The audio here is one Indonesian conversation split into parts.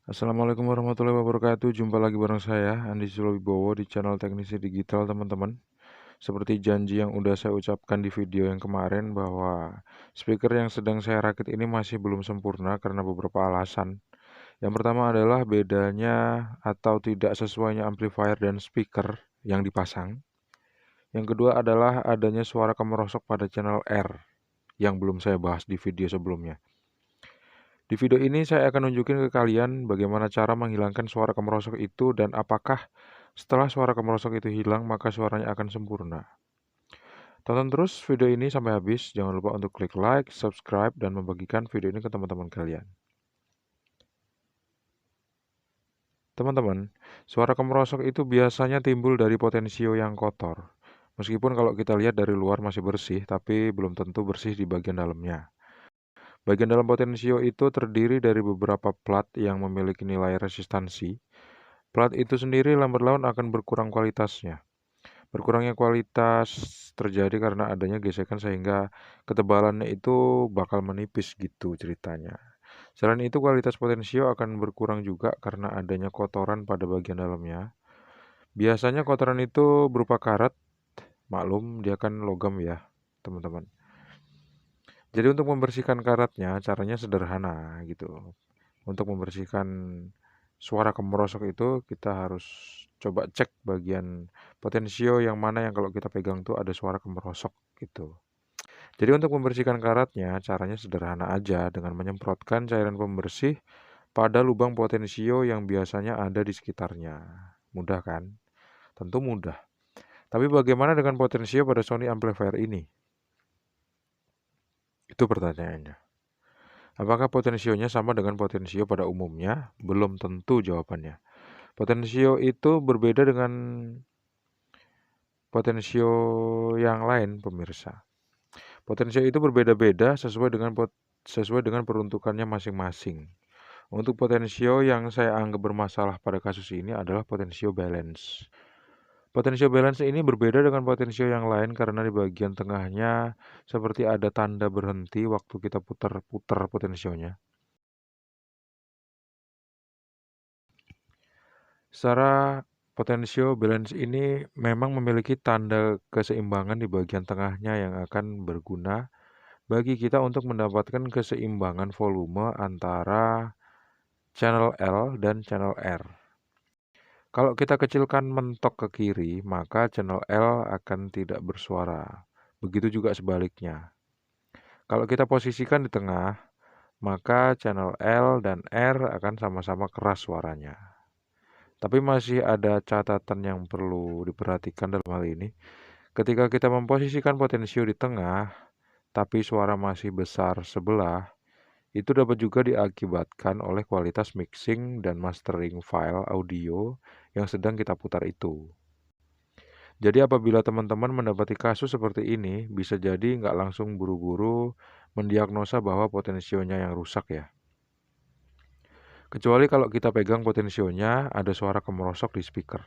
Assalamualaikum warahmatullahi wabarakatuh. Jumpa lagi bareng saya, Andi Sulowibowo di channel Teknisi Digital, teman-teman. Seperti janji yang udah saya ucapkan di video yang kemarin bahwa speaker yang sedang saya rakit ini masih belum sempurna karena beberapa alasan. Yang pertama adalah bedanya atau tidak sesuainya amplifier dan speaker yang dipasang. Yang kedua adalah adanya suara kemerosok pada channel R yang belum saya bahas di video sebelumnya. Di video ini saya akan nunjukin ke kalian bagaimana cara menghilangkan suara kemerosok itu dan apakah setelah suara kemerosok itu hilang maka suaranya akan sempurna. Tonton terus video ini sampai habis, jangan lupa untuk klik like, subscribe, dan membagikan video ini ke teman-teman kalian. Teman-teman, suara kemerosok itu biasanya timbul dari potensio yang kotor. Meskipun kalau kita lihat dari luar masih bersih, tapi belum tentu bersih di bagian dalamnya. Bagian dalam potensio itu terdiri dari beberapa plat yang memiliki nilai resistansi. Plat itu sendiri lambat laun akan berkurang kualitasnya. Berkurangnya kualitas terjadi karena adanya gesekan sehingga ketebalannya itu bakal menipis gitu ceritanya. Selain itu kualitas potensio akan berkurang juga karena adanya kotoran pada bagian dalamnya. Biasanya kotoran itu berupa karat, maklum dia kan logam ya, teman-teman. Jadi untuk membersihkan karatnya caranya sederhana gitu. Untuk membersihkan suara kemerosok itu kita harus coba cek bagian potensio yang mana yang kalau kita pegang tuh ada suara kemerosok gitu. Jadi untuk membersihkan karatnya caranya sederhana aja dengan menyemprotkan cairan pembersih pada lubang potensio yang biasanya ada di sekitarnya. Mudah kan? Tentu mudah. Tapi bagaimana dengan potensio pada Sony amplifier ini? Itu pertanyaannya. Apakah potensionya sama dengan potensio pada umumnya? Belum tentu jawabannya. Potensio itu berbeda dengan potensio yang lain, pemirsa. Potensio itu berbeda-beda sesuai dengan peruntukannya masing-masing. Untuk potensio yang saya anggap bermasalah pada kasus ini adalah potensio balance. Potensio balance ini berbeda dengan potensio yang lain karena di bagian tengahnya seperti ada tanda berhenti waktu kita putar-putar potensionya. Secara potensio balance ini memang memiliki tanda keseimbangan di bagian tengahnya yang akan berguna bagi kita untuk mendapatkan keseimbangan volume antara channel L dan channel R. Kalau kita kecilkan mentok ke kiri, maka channel L akan tidak bersuara. Begitu juga sebaliknya. Kalau kita posisikan di tengah, maka channel L dan R akan sama-sama keras suaranya. Tapi masih ada catatan yang perlu diperhatikan dalam hal ini. Ketika kita memposisikan potensio di tengah, tapi suara masih besar sebelah, itu dapat juga diakibatkan oleh kualitas mixing dan mastering file audio yang sedang kita putar itu. Jadi apabila teman-teman mendapati kasus seperti ini, bisa jadi nggak langsung buru-buru mendiagnosa bahwa potensionya yang rusak ya. Kecuali kalau kita pegang potensionya ada suara kemerosok di speaker.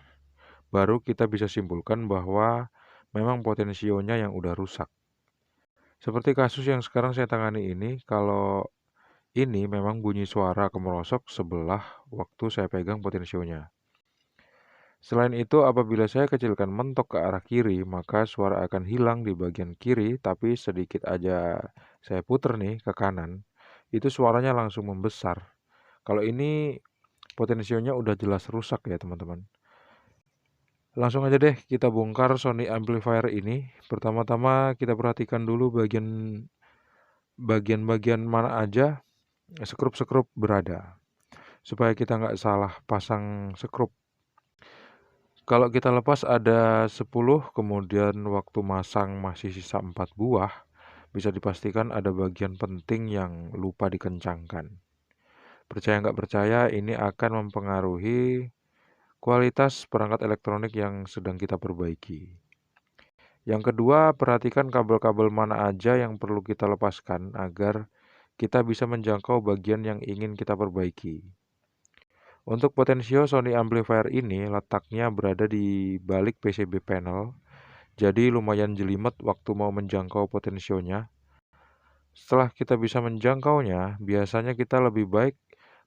Baru kita bisa simpulkan bahwa memang potensionya yang udah rusak. Seperti kasus yang sekarang saya tangani ini, kalau ini memang bunyi suara kemerosok sebelah waktu saya pegang potensionya. Selain itu, apabila saya kecilkan mentok ke arah kiri, maka suara akan hilang di bagian kiri, tapi sedikit aja saya puter nih ke kanan, itu suaranya langsung membesar. Kalau ini potensionya udah jelas rusak ya teman-teman. Langsung aja deh kita bongkar Sony amplifier ini. Pertama-tama kita perhatikan dulu bagian-bagian mana aja sekrup-sekrup berada. Supaya kita nggak salah pasang sekrup. Kalau kita lepas ada 10, kemudian waktu masang masih sisa 4 buah, bisa dipastikan ada bagian penting yang lupa dikencangkan. Percaya nggak percaya, ini akan mempengaruhi kualitas perangkat elektronik yang sedang kita perbaiki. Yang kedua, perhatikan kabel-kabel mana aja yang perlu kita lepaskan agar kita bisa menjangkau bagian yang ingin kita perbaiki. Untuk potensio Sony amplifier ini letaknya berada di balik PCB panel, jadi lumayan jelimet waktu mau menjangkau potensionya. Setelah kita bisa menjangkaunya, biasanya kita lebih baik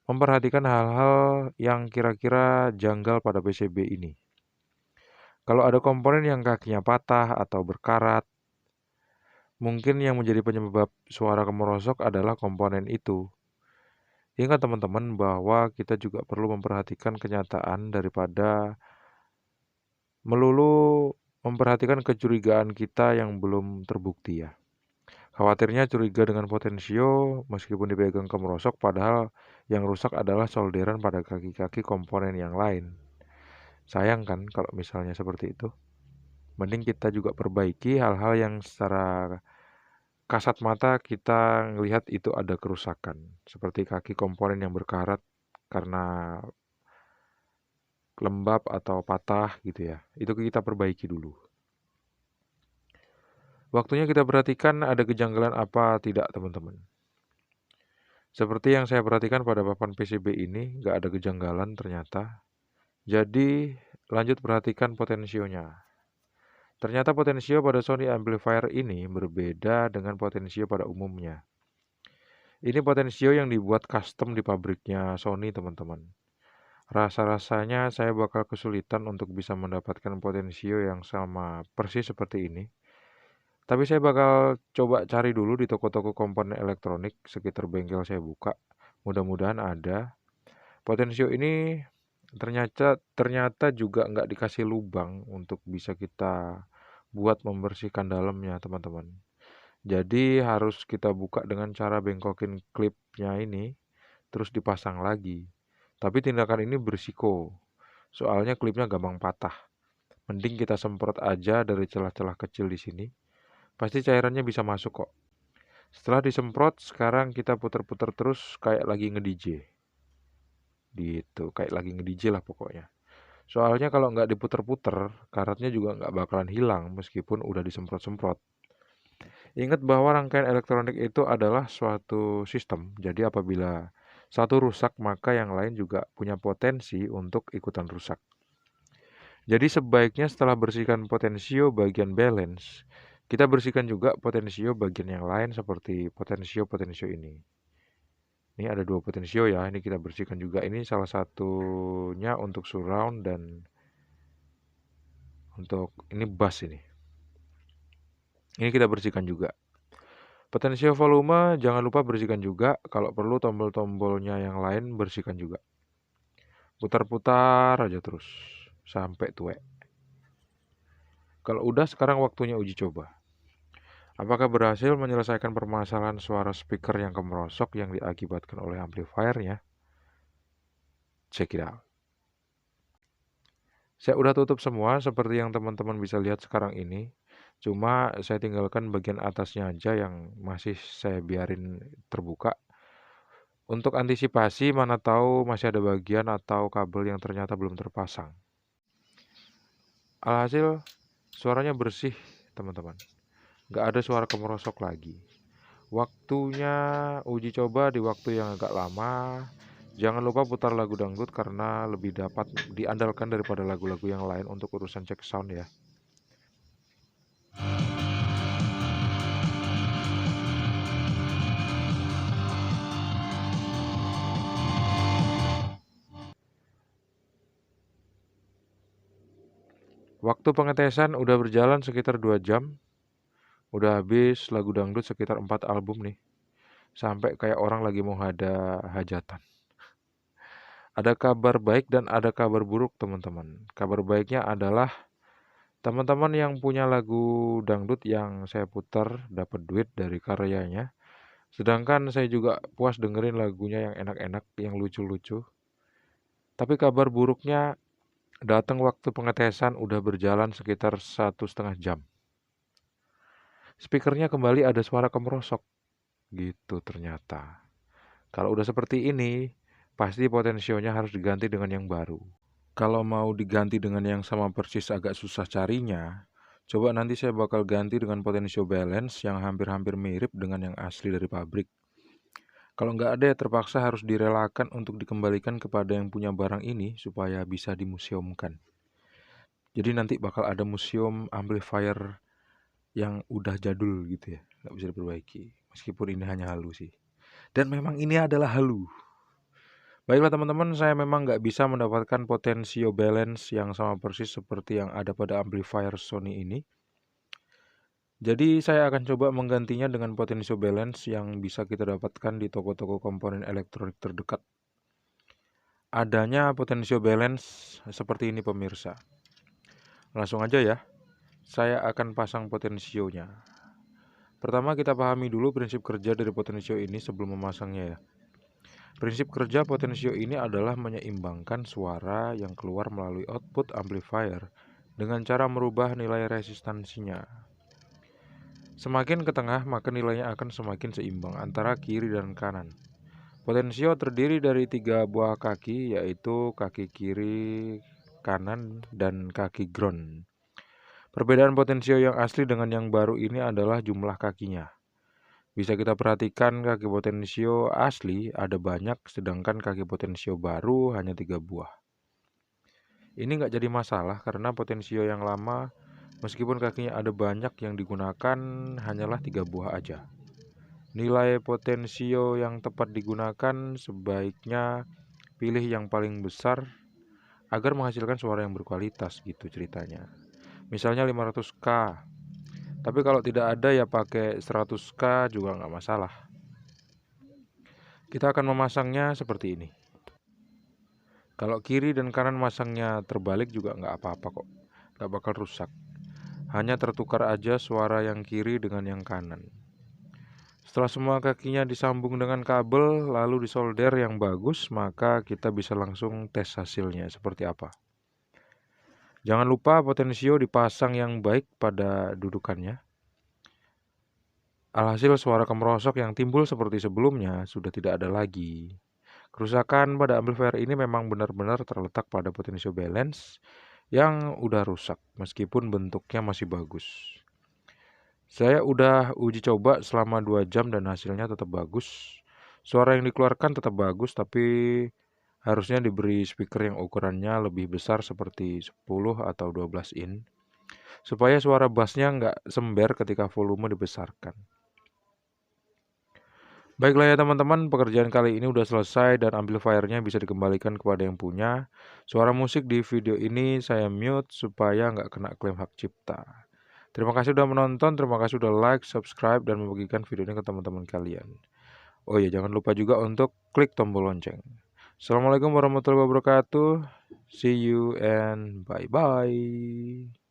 memperhatikan hal-hal yang kira-kira janggal pada PCB ini. Kalau ada komponen yang kakinya patah atau berkarat, mungkin yang menjadi penyebab suara kemerosok adalah komponen itu. Ingat teman-teman bahwa kita juga perlu memperhatikan kenyataan daripada melulu memperhatikan kecurigaan kita yang belum terbukti ya. Khawatirnya curiga dengan potensio meskipun dipegang kemerosok padahal yang rusak adalah solderan pada kaki-kaki komponen yang lain. Sayang kan kalau misalnya seperti itu. Mending kita juga perbaiki hal-hal yang secara kasat mata kita melihat itu ada kerusakan. Seperti kaki komponen yang berkarat karena lembab atau patah gitu ya. Itu kita perbaiki dulu. Waktunya kita perhatikan ada kejanggalan apa tidak teman-teman. Seperti yang saya perhatikan pada papan PCB ini, nggak ada kejanggalan ternyata. Jadi lanjut perhatikan potensionya. Ternyata potensio pada Sony amplifier ini berbeda dengan potensio pada umumnya. Ini potensio yang dibuat custom di pabriknya Sony teman-teman. Rasa-rasanya saya bakal kesulitan untuk bisa mendapatkan potensio yang sama persis seperti ini. Tapi saya bakal coba cari dulu di toko-toko komponen elektronik sekitar bengkel saya buka. Mudah-mudahan ada. Potensio ini ternyata juga nggak dikasih lubang untuk bisa kita buat membersihkan dalamnya teman-teman. Jadi harus kita buka dengan cara bengkokin klipnya ini terus dipasang lagi. Tapi tindakan ini berisiko. Soalnya klipnya gampang patah. Mending kita semprot aja dari celah-celah kecil di sini. Pasti cairannya bisa masuk kok. Setelah disemprot, sekarang kita puter-puter terus kayak lagi nge-DJ. Gitu, kayak lagi nge-DJ lah pokoknya. Soalnya kalau nggak diputer-puter, karatnya juga nggak bakalan hilang meskipun udah disemprot-semprot. Ingat bahwa rangkaian elektronik itu adalah suatu sistem, jadi apabila satu rusak maka yang lain juga punya potensi untuk ikutan rusak. Jadi sebaiknya setelah bersihkan potensio bagian balance, kita bersihkan juga potensio bagian yang lain seperti potensio-potensio ini. Ini ada dua potensio ya, ini kita bersihkan juga. Ini salah satunya untuk surround dan untuk ini bass ini. Ini kita bersihkan juga. Potensio volume jangan lupa bersihkan juga. Kalau perlu tombol-tombolnya yang lain bersihkan juga. Putar-putar aja terus sampai tuwek. Kalau udah sekarang waktunya uji coba. Apakah berhasil menyelesaikan permasalahan suara speaker yang kemerosok yang diakibatkan oleh amplifiernya? Check it out. Saya udah tutup semua seperti yang teman-teman bisa lihat sekarang ini. Cuma saya tinggalkan bagian atasnya aja yang masih saya biarin terbuka. Untuk antisipasi mana tahu masih ada bagian atau kabel yang ternyata belum terpasang. Alhasil suaranya bersih teman-teman. Nggak ada suara kemerosok lagi. Waktunya uji coba di waktu yang agak lama. Jangan lupa putar lagu dangdut karena lebih dapat diandalkan daripada lagu-lagu yang lain untuk urusan cek sound ya. Waktu pengetesan udah berjalan sekitar 2 jam. Udah habis lagu dangdut sekitar 4 album nih. Sampai kayak orang lagi mau ada hajatan. Ada kabar baik dan ada kabar buruk teman-teman. Kabar baiknya adalah teman-teman yang punya lagu dangdut yang saya putar dapat duit dari karyanya. Sedangkan saya juga puas dengerin lagunya yang enak-enak, yang lucu-lucu. Tapi kabar buruknya datang waktu pengetesan udah berjalan sekitar 1,5 jam. Speakernya kembali ada suara kemerosok. Gitu ternyata. Kalau udah seperti ini, pasti potensionya harus diganti dengan yang baru. Kalau mau diganti dengan yang sama persis agak susah carinya, coba nanti saya bakal ganti dengan potential balance yang hampir-hampir mirip dengan yang asli dari pabrik. Kalau nggak ada ya terpaksa harus direlakan untuk dikembalikan kepada yang punya barang ini supaya bisa dimuseumkan. Jadi nanti bakal ada museum amplifier yang udah jadul gitu ya, nggak bisa diperbaiki. Meskipun ini hanya halu sih. Dan memang ini adalah halu. Baiklah teman-teman, saya memang nggak bisa mendapatkan potensio balance yang sama persis seperti yang ada pada amplifier Sony ini. Jadi saya akan coba menggantinya dengan potensio balance yang bisa kita dapatkan di toko-toko komponen elektronik terdekat. Adanya potensio balance seperti ini pemirsa. Langsung aja ya, saya akan pasang potensionya. Pertama kita pahami dulu prinsip kerja dari potensio ini sebelum memasangnya ya. Prinsip kerja potensio ini adalah menyeimbangkan suara yang keluar melalui output amplifier dengan cara merubah nilai resistansinya. Semakin ke tengah, maka nilainya akan semakin seimbang antara kiri dan kanan. Potensio terdiri dari 3 buah kaki, yaitu kaki kiri, kanan, dan kaki ground. Perbedaan potensio yang asli dengan yang baru ini adalah jumlah kakinya. Bisa kita perhatikan kaki potensio asli ada banyak, sedangkan kaki potensio baru hanya 3 buah. Ini nggak jadi masalah karena potensio yang lama, meskipun kakinya ada banyak yang digunakan, hanyalah 3 buah aja. Nilai potensio yang tepat digunakan sebaiknya pilih yang paling besar agar menghasilkan suara yang berkualitas gitu ceritanya. Misalnya 500K. Tapi kalau tidak ada ya pakai 100K juga nggak masalah. Kita akan memasangnya seperti ini. Kalau kiri dan kanan masangnya terbalik juga nggak apa-apa kok. Nggak bakal rusak. Hanya tertukar aja suara yang kiri dengan yang kanan. Setelah semua kakinya disambung dengan kabel lalu disolder yang bagus, maka kita bisa langsung tes hasilnya seperti apa. Jangan lupa potensio dipasang yang baik pada dudukannya. Alhasil suara kemerosok yang timbul seperti sebelumnya sudah tidak ada lagi. Kerusakan pada amplifier ini memang benar-benar terletak pada potensio balance yang udah rusak meskipun bentuknya masih bagus. Saya udah uji coba selama 2 jam dan hasilnya tetap bagus. Suara yang dikeluarkan tetap bagus tapi harusnya diberi speaker yang ukurannya lebih besar seperti 10 atau 12 in supaya suara bassnya nggak sember ketika volume dibesarkan. Baiklah ya teman-teman, pekerjaan kali ini udah selesai dan amplifiernya bisa dikembalikan kepada yang punya. Suara musik di video ini saya mute supaya nggak kena klaim hak cipta. Terima kasih sudah menonton, terima kasih sudah like, subscribe, dan membagikan video ini ke teman-teman kalian. Oh iya, jangan lupa juga untuk klik tombol lonceng. Assalamualaikum warahmatullahi wabarakatuh. See you and bye-bye.